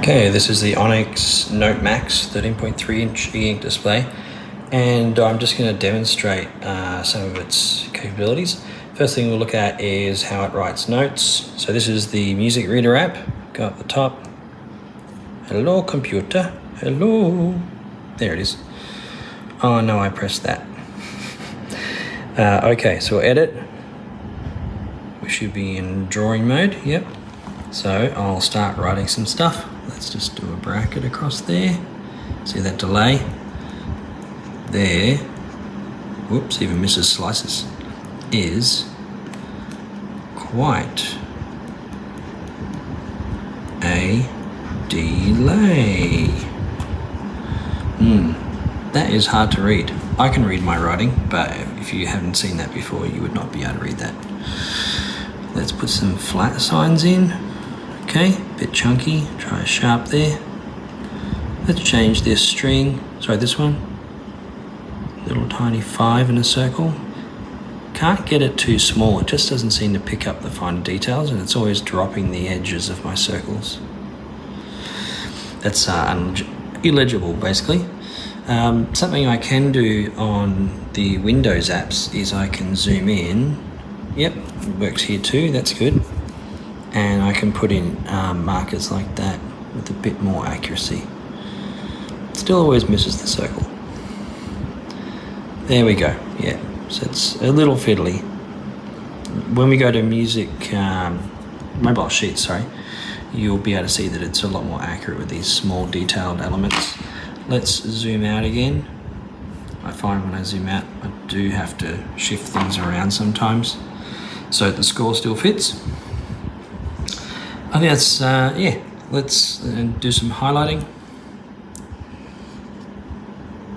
Okay, this is the Onyx Note Max 13.3 inch e-ink display, and I'm just going to demonstrate some of its capabilities. First thing we'll look at is how it writes notes. So this is the MusicReader app. Go up the top. Hello computer, hello. There it is. Oh no, I pressed that. Okay, so we'll edit. We should be in drawing mode, yep. So I'll start writing some stuff. Let's just do a bracket across there. See that delay? There, whoops, even misses slices, is quite a delay. That is hard to read. I can read my writing, but if you haven't seen that before, you would not be able to read that. Let's put some flat signs in. Okay, bit chunky, try a sharp there. Let's change this string, sorry, this one. Little tiny 5 in a circle. Can't get it too small, it just doesn't seem to pick up the finer details, and it's always dropping the edges of my circles. That's illegible, basically. Something I can do on the Windows apps is I can zoom in. Yep, it works here too, that's good. And I can put in markers like that with a bit more accuracy. Still always misses the circle. There we go, yeah. So it's a little fiddly. When we go to mobile sheets, sorry, you'll be able to see that it's a lot more accurate with these small detailed elements. Let's zoom out again. I find when I zoom out, I do have to shift things around sometimes so the score still fits. I think that's, yeah, let's do some highlighting.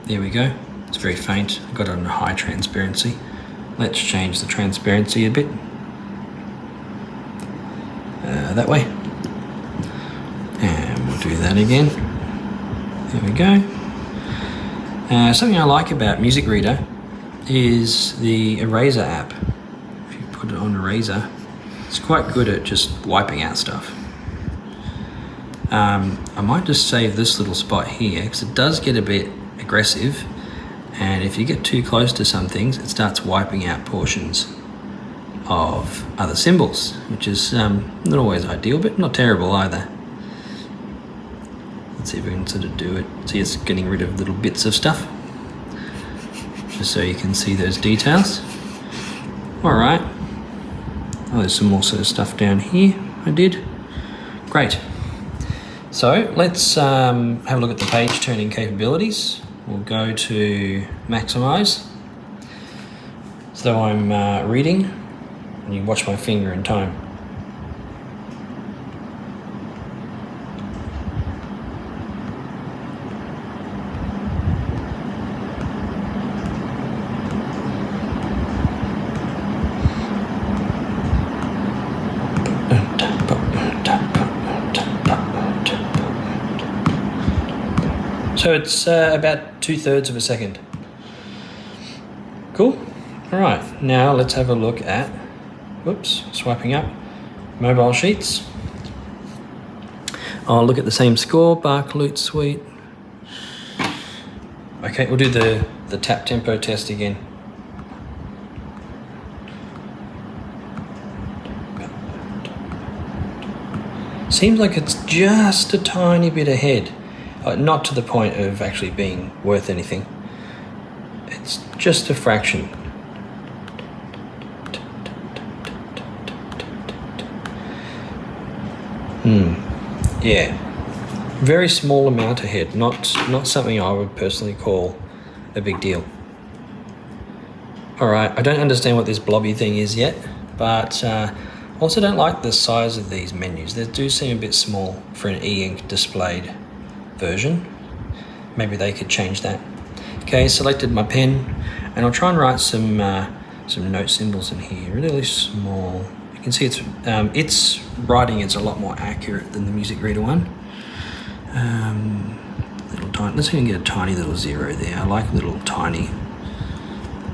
There we go. It's very faint. I've got it on high transparency. Let's change the transparency a bit. That way. And we'll do that again. There we go. Something I like about MusicReader is the eraser app. If you put it on eraser, it's quite good at just wiping out stuff. I might just save this little spot here because it does get a bit aggressive, and if you get too close to some things, it starts wiping out portions of other symbols, which is not always ideal, but not terrible either. Let's see if we can sort of do it. See, it's getting rid of little bits of stuff, just so you can see those details. All right. Oh, there's some more sort of stuff down here I did. Great. So let's have a look at the page turning capabilities. We'll go to maximize. So I'm reading, and you watch my finger in time. So it's about 2/3 of a second. Cool. All right, now let's have a look at, whoops, swiping up, mobile sheets. I'll look at the same score, Bark Loot Suite. Okay, we'll do the tap tempo test again. Seems like it's just a tiny bit ahead. Not to the point of actually being worth anything. It's just a fraction. Yeah. Very small amount ahead. Not something I would personally call a big deal. Alright, I don't understand what this blobby thing is yet, but also don't like the size of these menus. They do seem a bit small for an e-ink displayed version. Maybe they could change that. Okay, selected my pen, and I'll try and write some note symbols in here, really small. You can see its writing is a lot more accurate than the MusicReader one. Little tiny. Let's even get a tiny little 0 there. I like little tiny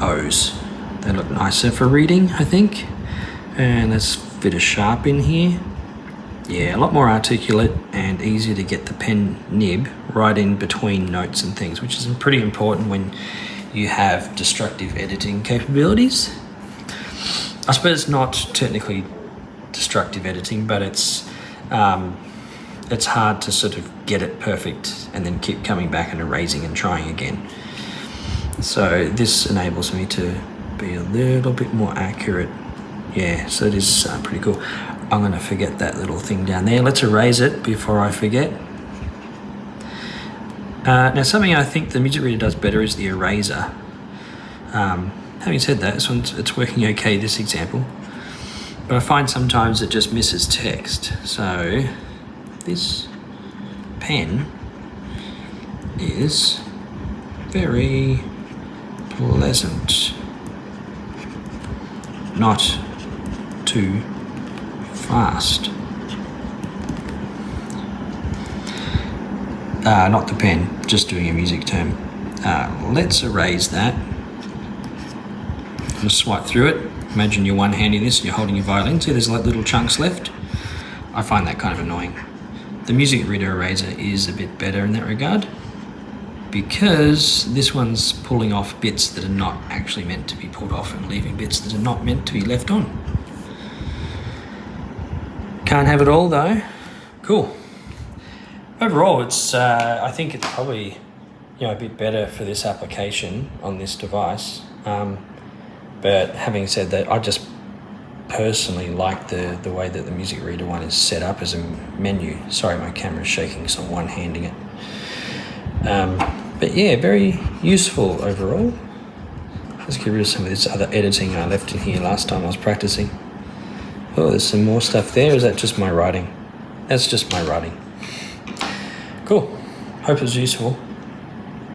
O's. They look nicer for reading, I think. And let's fit a sharp in here. Yeah, a lot more articulate and easier to get the pen nib right in between notes and things, which is pretty important when you have destructive editing capabilities. I suppose not technically destructive editing, but it's hard to sort of get it perfect and then keep coming back and erasing and trying again. So this enables me to be a little bit more accurate. Yeah, so it is pretty cool. I'm going to forget that little thing down there. Let's erase it before I forget. Now, something I think the MusicReader does better is the eraser. Having said that, it's working okay, this example. But I find sometimes it just misses text. So this pen is very pleasant. Not too fast. Not the pen, just doing a music term. Let's erase that. Just swipe through it. Imagine you're one-handing this and you're holding your violin. See there's like little chunks left? I find that kind of annoying. The MusicReader eraser is a bit better in that regard because this one's pulling off bits that are not actually meant to be pulled off and leaving bits that are not meant to be left on. Can't have it all though. Cool. Overall, it's I think it's probably a bit better for this application on this device. But having said that, I just personally like the way that the MusicReader one is set up as a menu. Sorry, my camera's shaking, so I'm one-handing it. But yeah, very useful overall. Let's get rid of some of this other editing I left in here last time I was practicing. Oh, there's some more stuff there. Is that just my writing? That's just my writing. Cool. Hope it was useful.